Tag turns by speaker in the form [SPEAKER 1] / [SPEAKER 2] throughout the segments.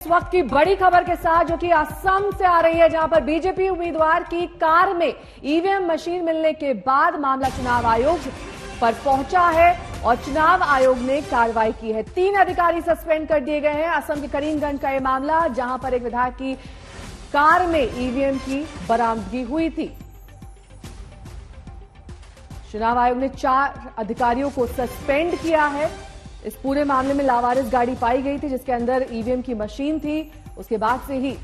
[SPEAKER 1] इस वक्त की बड़ी खबर के साथ जो कि असम से आ रही है, जहां पर बीजेपी उम्मीदवार की कार में ईवीएम मशीन मिलने के बाद मामला चुनाव आयोग पर पहुंचा है और चुनाव आयोग ने कार्रवाई की है। 3 अधिकारी सस्पेंड कर दिए गए हैं। असम के करीमगंज का यह मामला, जहां पर एक विधायक की कार में ईवीएम की बरामदगी हुई थी। चुनाव आयोग ने 4 अधिकारियों को सस्पेंड किया है। इस पूरे मामले में लावारिस गाड़ी पाई गई थी जिसके अंदर ईवीएम की मशीन थी। उसके बाद से ही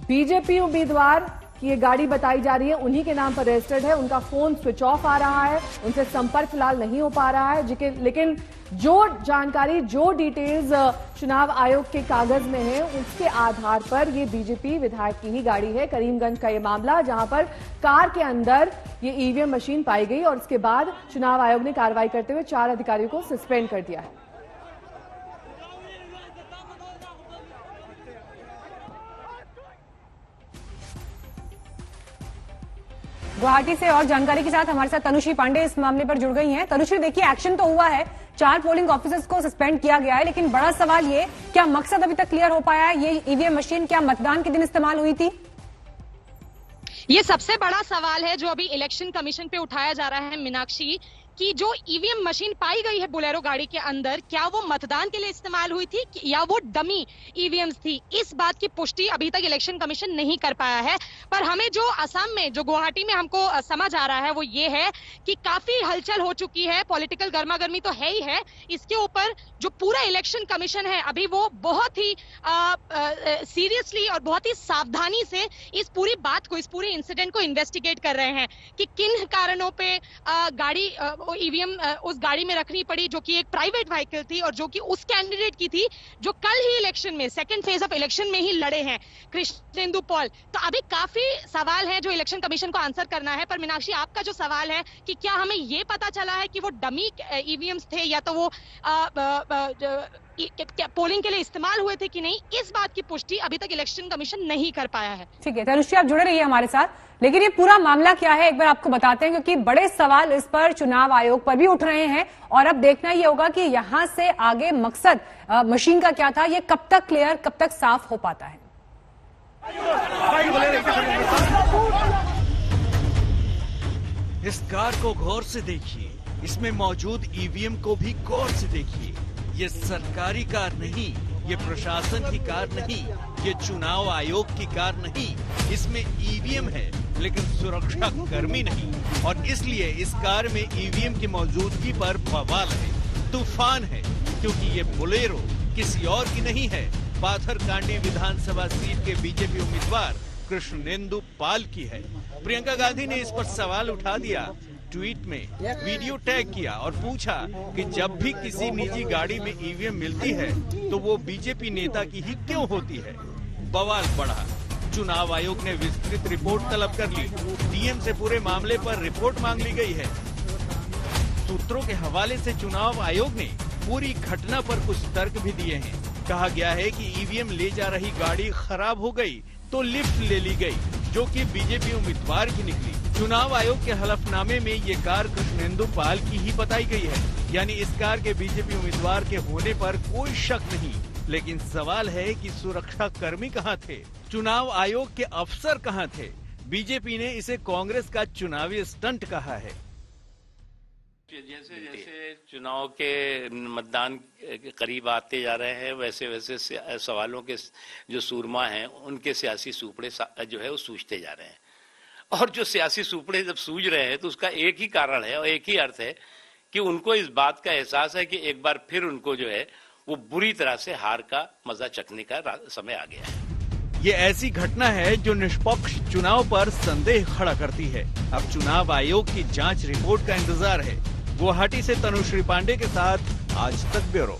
[SPEAKER 1] बीजेपी उम्मीदवार की ये गाड़ी बताई जा रही है, उन्हीं के नाम पर रजिस्टर्ड है। उनका फोन स्विच ऑफ आ रहा है, उनसे संपर्क फिलहाल नहीं हो पा रहा है। लेकिन जो जानकारी, जो डिटेल्स चुनाव आयोग के कागज में है, उसके आधार पर ये बीजेपी विधायक की ही गाड़ी है। करीमगंज का ये मामला, जहां पर कार के अंदर ये ईवीएम मशीन पाई गई और उसके बाद चुनाव आयोग ने कार्रवाई करते हुए 4 अधिकारियों को सस्पेंड कर दिया है।
[SPEAKER 2] गुवाहाटी से और जानकारी के साथ हमारे साथ तनुश्री पांडे इस मामले पर जुड़ गई हैं। तनुश्री, देखिए, एक्शन तो हुआ है, 4 पोलिंग ऑफिसर्स को सस्पेंड किया गया है, लेकिन बड़ा सवाल ये, क्या मकसद अभी तक क्लियर हो पाया है? ये ईवीएम मशीन क्या मतदान के दिन इस्तेमाल हुई थी?
[SPEAKER 3] ये सबसे बड़ा सवाल है जो अभी इलेक्शन कमीशन पे उठाया जा रहा है, मीनाक्षी, कि जो ईवीएम मशीन पाई गई है बोलेरो गाड़ी के अंदर, क्या वो मतदान के लिए इस्तेमाल हुई थी या वो डमी ईवीएम्स थी? इस बात की पुष्टि अभी तक इलेक्शन कमीशन नहीं कर पाया है। पर हमें जो असम में, जो गुवाहाटी में हमको समझ आ रहा है वो ये है कि काफी हलचल हो चुकी है, पॉलिटिकल गर्मागर्मी तो है ही है। इसके ऊपर जो पूरा इलेक्शन कमीशन है अभी वो बहुत ही सीरियसली और बहुत ही सावधानी से इस पूरी बात को, इस पूरे इंसिडेंट को इन्वेस्टिगेट कर रहे हैं कि किन कारणों पे गाड़ी ईवीएम उस गाड़ी में रखनी पड़ी, जो कि एक प्राइवेट व्हीकल थी और जो कि उस कैंडिडेट की थी जो कल ही इलेक्शन में, सेकंड फेज ऑफ इलेक्शन में ही लड़े हैं, कृष्णेंदु पॉल। तो अभी काफी सवाल है जो इलेक्शन कमीशन को आंसर करना है। पर मीनाक्षी, आपका जो सवाल है कि क्या हमें ये पता चला है कि वो डमी ईवीएम्स थे या तो वो पोलिंग के लिए इस्तेमाल हुए थे कि नहीं, इस बात की पुष्टि अभी तक इलेक्शन कमीशन नहीं कर पाया है।
[SPEAKER 2] ठीक है तनुश्री, आप जुड़े रहिए हमारे साथ। लेकिन ये पूरा मामला क्या है, एक बार आपको बताते हैं, क्योंकि बड़े सवाल इस पर चुनाव आयोग पर भी उठ रहे हैं और अब देखना ये होगा कि यहां से आगे मकसद मशीन का क्या था, ये कब तक क्लियर, कब तक साफ हो पाता है।
[SPEAKER 4] इस कार को गौर से देखिए, इसमें मौजूद ईवीएम को भी गौर से देखिए। ये सरकारी कार नहीं, ये प्रशासन की कार नहीं, ये चुनाव आयोग की कार नहीं। इसमें ईवीएम है लेकिन सुरक्षा कर्मी नहीं, और इसलिए इस कार में ईवीएम की मौजूदगी पर बवाल है, तूफान है, क्योंकि ये बोलेरो किसी और की नहीं है, पाथरकांडी विधानसभा सीट के बीजेपी उम्मीदवार कृष्णेंदु पाल की है। प्रियंका गांधी ने इस पर सवाल उठा दिया, ट्वीट में वीडियो टैग किया और पूछा कि जब भी किसी निजी गाड़ी में ईवीएम मिलती है तो वो बीजेपी नेता की ही क्यों होती है? बवाल बढ़ा। चुनाव आयोग ने विस्तृत रिपोर्ट तलब कर ली। डीएम से पूरे मामले पर रिपोर्ट मांग ली गई है। सूत्रों के हवाले से चुनाव आयोग ने पूरी घटना पर कुछ तर्क भी दिए हैं। कहा गया है कि ईवीएम ले जा रही गाड़ी खराब हो गई तो लिफ्ट ले ली गई, जो कि बीजेपी उम्मीदवार की निकली। चुनाव आयोग के हलफनामे में ये कार कृष्णेंदु पाल की ही बताई गई है, यानी इस कार के बीजेपी उम्मीदवार के होने पर कोई शक नहीं। लेकिन सवाल है कि सुरक्षा कर्मी कहाँ थे, चुनाव आयोग के अफसर कहाँ थे? बीजेपी ने इसे कांग्रेस का चुनावी स्टंट कहा है।
[SPEAKER 5] जैसे जैसे चुनाव के मतदान करीब आते जा रहे हैं, वैसे वैसे सवालों के जो सूरमा हैं उनके सियासी सूपड़े जो है वो सूझते जा रहे हैं। और जो सियासी सूपड़े जब सूझ रहे हैं तो उसका एक ही कारण है और एक ही अर्थ है कि उनको इस बात का एहसास है कि एक बार फिर उनको जो है वो बुरी तरह से हार का मजा चखने का समय आ गया है।
[SPEAKER 4] ये ऐसी घटना है जो निष्पक्ष चुनाव पर संदेह खड़ा करती है। अब चुनाव आयोग की जांच रिपोर्ट का इंतजार है। गुवाहाटी से तनुश्री पांडे के साथ आज तक ब्यूरो।